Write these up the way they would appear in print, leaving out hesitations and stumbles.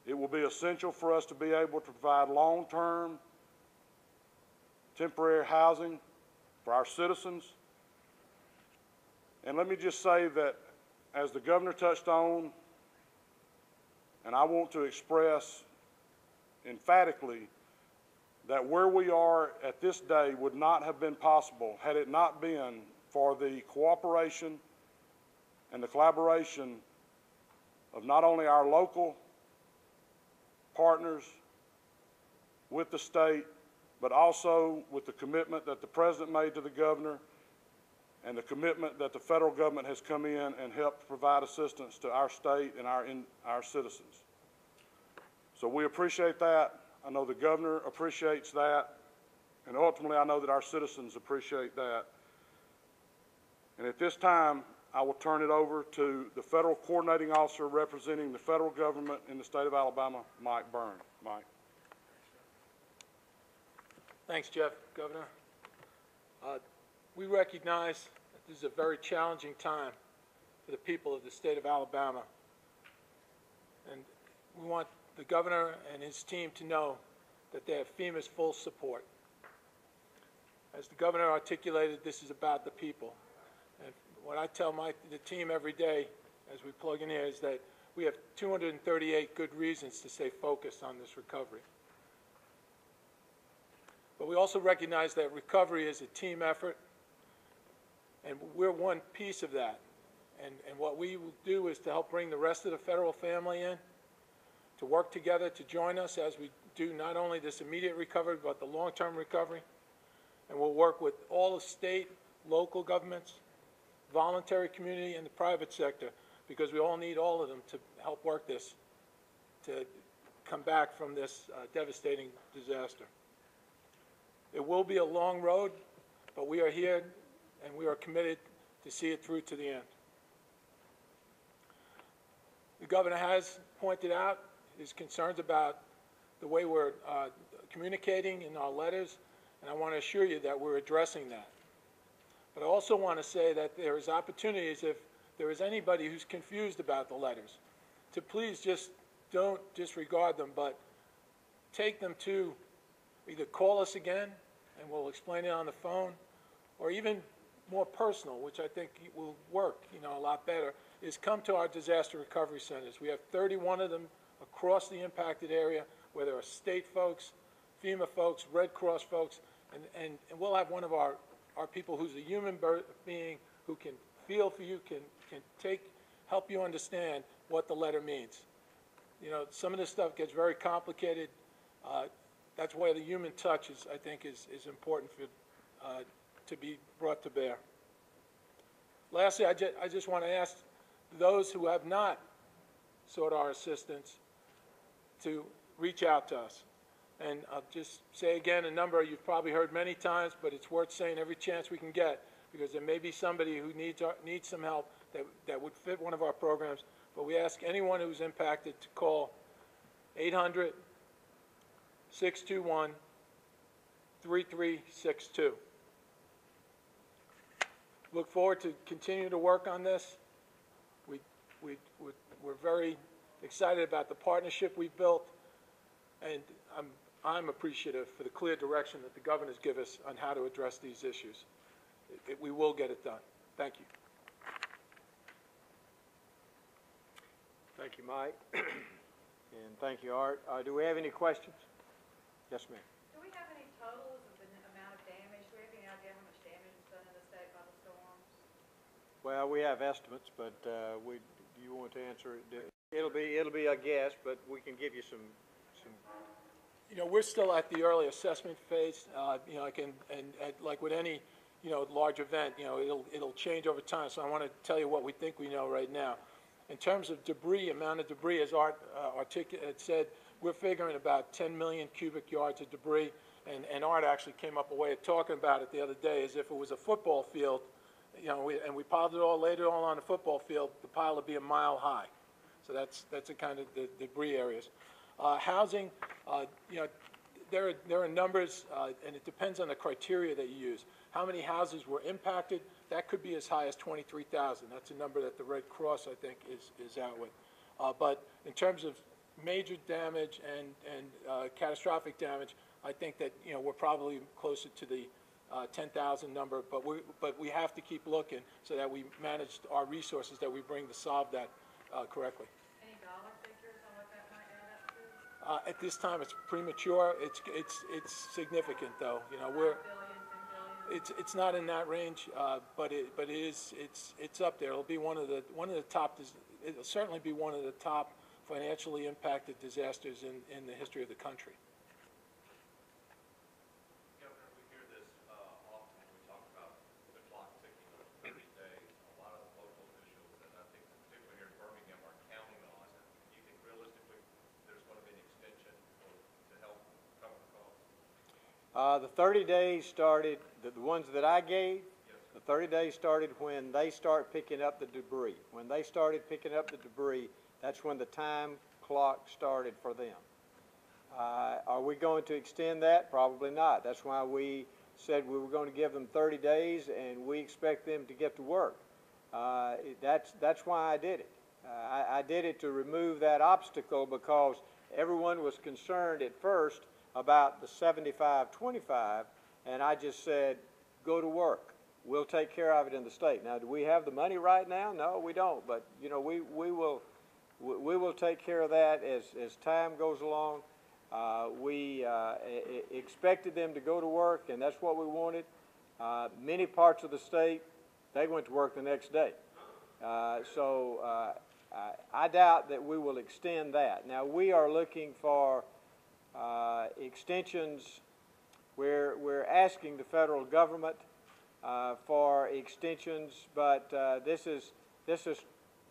It will be essential for us to be able to provide long-term, temporary housing for our citizens. And let me just say that, as the governor touched on, and I want to express emphatically that where we are at this day would not have been possible had it not been for the cooperation and the collaboration of not only our local partners with the state, but also with the commitment that the President made to the governor and the commitment that the federal government has come in and helped provide assistance to our state and our citizens. So we appreciate that. I know the governor appreciates that. And ultimately, I know that our citizens appreciate that. And at this time, I will turn it over to the federal coordinating officer representing the federal government in the state of Alabama, Mike Byrne. Mike. Thanks, Jeff. Governor. We recognize that this is a very challenging time for the people of the state of Alabama. And we want the governor and his team to know that they have FEMA's full support. As the governor articulated, this is about the people. And what I tell the team every day as we plug in here is that we have 238 good reasons to stay focused on this recovery. But we also recognize that recovery is a team effort, and we're one piece of that. And what we will do is to help bring the rest of the federal family in, to work together, to join us as we do not only this immediate recovery, but the long-term recovery. And we'll work with all the state, local governments, voluntary community, and the private sector, because we all need all of them to help work this, to come back from this devastating disaster. It will be a long road, but we are here and we are committed to see it through to the end. The governor has pointed out his concerns about the way we're communicating in our letters, and I want to assure you that we're addressing that. But I also want to say that there is opportunities, if there is anybody who's confused about the letters, to please just don't disregard them, but take them to either call us again and we'll explain it on the phone, or even more personal, which I think will work a lot better, is come to our disaster recovery centers. We have 31 of them across the impacted area, where there are state folks, FEMA folks, Red Cross folks, and we'll have one of our people who's a human being who can feel for you, can help you understand what the letter means. Some of this stuff gets very complicated. That's why the human touch I think is important to be brought to bear. Lastly, I just want to ask those who have not sought our assistance to reach out to us. And I'll just say again a number you've probably heard many times, but it's worth saying every chance we can get, because there may be somebody who needs some help that would fit one of our programs. But we ask anyone who's impacted to call 800-621-3362. Look forward to continue to work on this. We're very excited about the partnership we've built, and I'm appreciative for the clear direction that the governor's given us on how to address these issues. We will get it done. Thank you. Thank you, Mike. And thank you, Art. Do we have any questions? Yes, ma'am. Do we have any totals of the amount of damage? Do we have any idea how much damage is done in the state by the storms? Well, we have estimates, but do you want to answer it? It'll be a guess, but we can give you some. We're still at the early assessment phase. Like with any, large event, it'll change over time. So I want to tell you what we think we know right now. In terms of debris, amount of debris, as Art said, we're figuring about 10 million cubic yards of debris. And Art actually came up with a way of talking about it the other day, as if it was a football field, and we piled it all, laid it all on a football field. The pile would be a mile high. So that's the kind of the debris areas. Housing, there are numbers, and it depends on the criteria that you use. How many houses were impacted? That could be as high as 23,000. That's a number that the Red Cross, I think, is out with. But in terms of major damage and catastrophic damage, I think that, you know, we're probably closer to the 10,000 number, but we have to keep looking so that we manage our resources that we bring to solve that correctly. Any dollar figures on what that might add up to? At this time, it's premature. It's significant, though. You know, we're. 5 billion, 10 billion? It's not in that range, but it is. It's up there. It'll be one of the top. It'll certainly be one of the top financially impacted disasters in the history of the country. Governor, we hear this often when we talk about the clock ticking on 30 days. A lot of the local officials, and I think particularly here in Birmingham, are counting on it. Do you think realistically there's going to be an extension to help cover the cost? The 30 days started, the ones that I gave, the 30 days started when they start picking up the debris. When they started picking up the debris, that's when the time clock started for them. Are we going to extend that? Probably not. That's why we said we were going to give them 30 days and we expect them to get to work. That's why I did it. I did it to remove that obstacle because everyone was concerned at first about the 75-25, and I just said, go to work. We'll take care of it in the state. Now, do we have the money right now? No, we don't. But you know, we will take care of that as time goes along. We expected them to go to work, and that's what we wanted. Many parts of the state, they went to work the next day. So I doubt that we will extend that. Now, we are looking for extensions. We're asking the federal government for extensions, but this is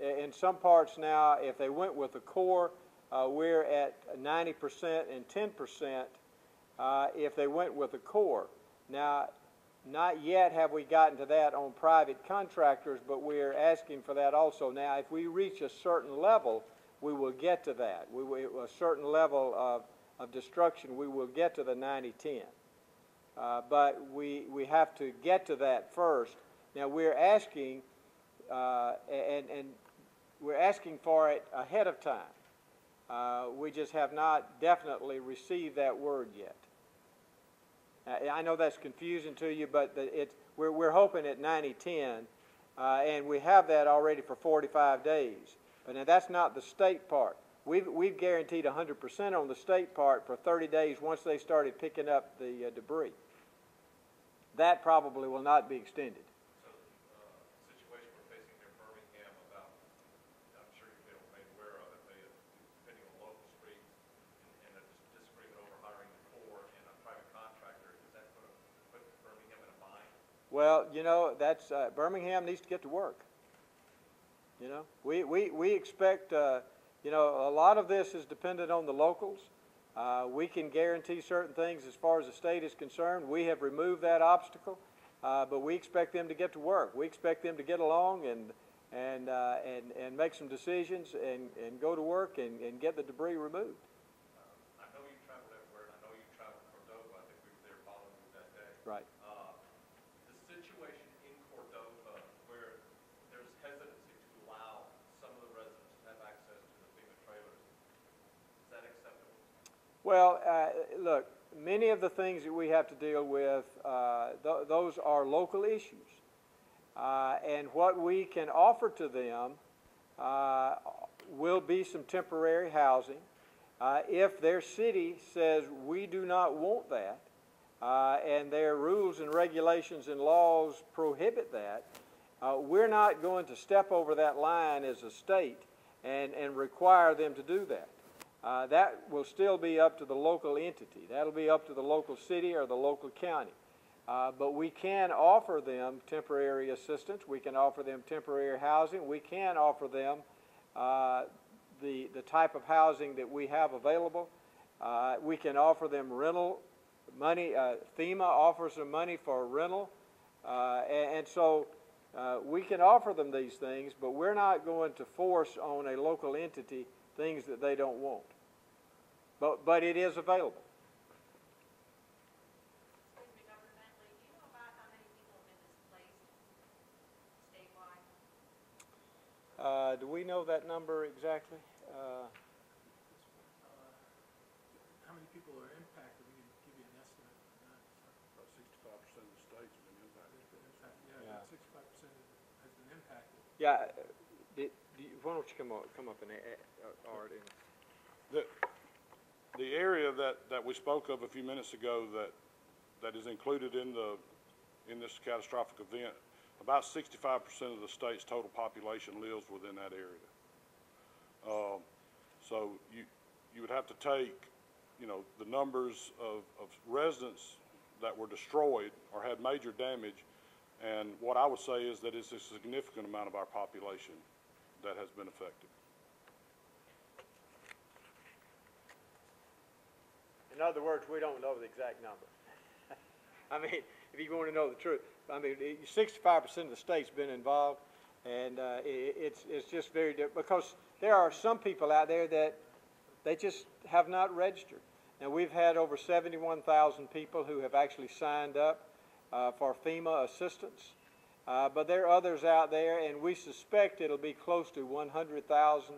in some parts now. If they went with the Corps, we're at 90% and 10%. If they went with the Corps, now not yet have we gotten to that on private contractors, but we're asking for that also. Now, if we reach a certain level, we will get to that. A certain level of destruction, we will get to the 90-10. But we have to get to that first. Now we're asking, and we're asking for it ahead of time. We just have not definitely received that word yet. I know that's confusing to you, but we're hoping at 90-10, and we have that already for 45 days. But now that's not the state part. We've guaranteed 100% on the state part for 30 days once they started picking up the debris. That probably will not be extended. So the situation we're facing here in Birmingham about, I'm sure you've been made aware of it, depending on local streets and a disagreement over hiring the Corps and a private contractor, is that going to put Birmingham in a bind? Well, you know, that's Birmingham needs to get to work. You know, we expect. You know, a lot of this is dependent on the locals. We can guarantee certain things as far as the state is concerned. We have removed that obstacle, but we expect them to get to work. We expect them to get along and make some decisions and go to work and get the debris removed. I know you traveled everywhere, and I know you traveled to Cordova. I think we were there following you that day. Right. The situation in Cordova where there's hesitancy to allow some of the residents to have access to the FEMA trailers, is that acceptable? Well, look, many of the things that we have to deal with, those are local issues. And what we can offer to them will be some temporary housing. If their city says we do not want that, and their rules and regulations and laws prohibit that, we're not going to step over that line as a state and require them to do that. That will still be up to the local entity. That'll be up to the local city or the local county. But we can offer them temporary assistance. We can offer them temporary housing. We can offer them the type of housing that we have available. We can offer them rental money. FEMA offers them money for rental. And so we can offer them these things, but we're not going to force on a local entity things that they don't want. But it is available. Excuse me, Governor Bentley, do you know about how many people have been displaced statewide? Do we know that number exactly? people are impacted, we can give you an estimate on that. About 65% of the states have been impacted. Yeah, 65% has been impacted. Yeah, why don't you come up and, Art, and The area that we spoke of a few minutes ago that is included in this catastrophic event, about 65% of the state's total population lives within that area. So you would have to take, the numbers of residents that were destroyed or had major damage, and what I would say is that it's a significant amount of our population that has been affected. in other words, we don't know the exact number. I mean, if you want to know the truth, I mean, 65% of the state's been involved, and it's just very different, because there are some people out there that they just have not registered. Now, we've had over 71,000 people who have actually signed up for FEMA assistance, but there are others out there, and we suspect it'll be close to 100,000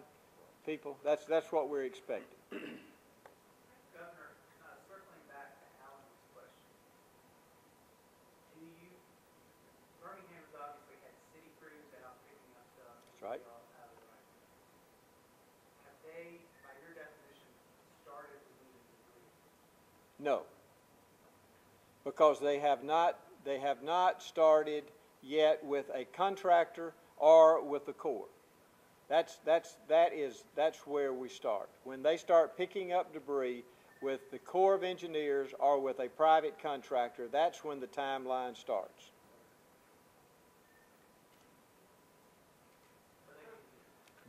people. That's what we're expecting. Governor, circling back to Alan's question, Birmingham has obviously had city crews out picking up stuff. That's right. Have they, by your definition, started removing debris? No, because they have not started yet with a contractor or with the Corps. That's where we start. When they start picking up debris with the Corps of Engineers or with a private contractor, that's when the timeline starts.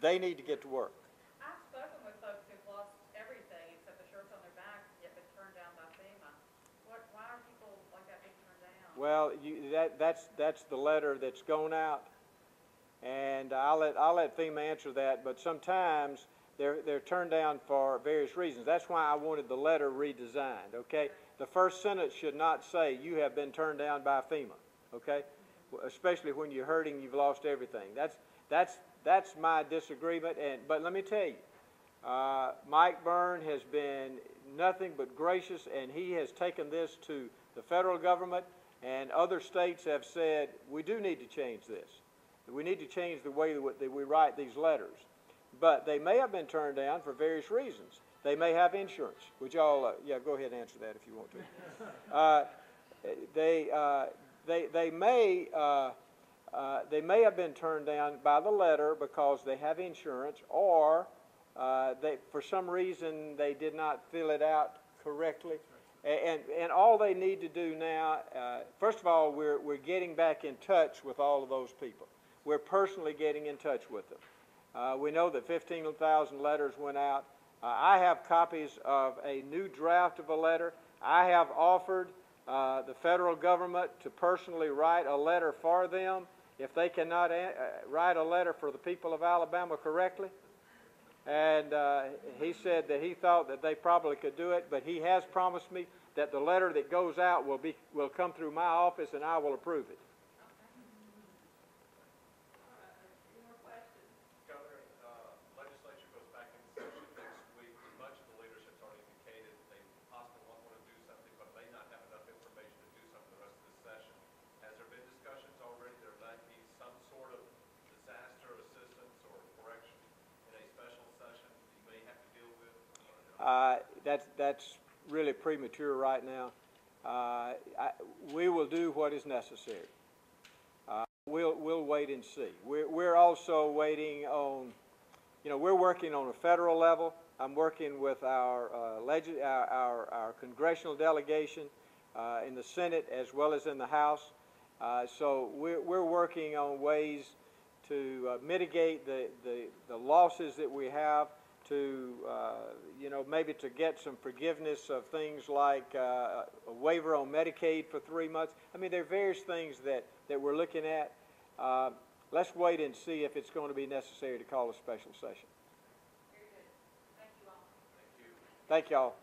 They need to get to work. I've spoken with folks who've lost everything except the shirts on their back, yet been turned down by FEMA. Why are people like that being turned down? Well, that's the letter that's gone out, and I'll let FEMA answer that. But sometimes they're turned down for various reasons. That's why I wanted the letter redesigned. Okay, the first sentence should not say you have been turned down by FEMA. Okay, especially when you're hurting, you've lost everything. That's my disagreement. But let me tell you, Mike Byrne has been nothing but gracious, and he has taken this to the federal government, and other states have said, we do need to change this. We need to change the way that we write these letters. But they may have been turned down for various reasons. They may have insurance. Would y'all, yeah, go ahead and answer that if you want to. They may have been turned down by the letter because they have insurance, or for some reason they did not fill it out correctly. And all they need to do now, first of all, we're getting back in touch with all of those people. We're personally getting in touch with them. We know that 15,000 letters went out. I have copies of a new draft of a letter. I have offered the federal government to personally write a letter for them if they cannot write a letter for the people of Alabama correctly. And he said that he thought that they probably could do it, but he has promised me that the letter that goes out will come through my office, and I will approve it. Governor, legislature goes back in session next week. Much of the leadership's already indicated they possibly want to do something, but may not have enough information to do something the rest of this session. Has there been discussions already? There might be some sort of disaster assistance or correction in a special session you may have to deal with? That's really premature right now. We will do what is necessary. We'll wait and see. We're also waiting on, we're working on a federal level. I'm working with our congressional delegation in the Senate as well as in the House. So we're working on ways to mitigate the losses that we have, to maybe to get some forgiveness of things like a waiver on Medicaid for 3 months. I mean, there are various things that we're looking at. Let's wait and see if it's going to be necessary to call a special session. Very good. Thank you all. Thank you. Thank y'all.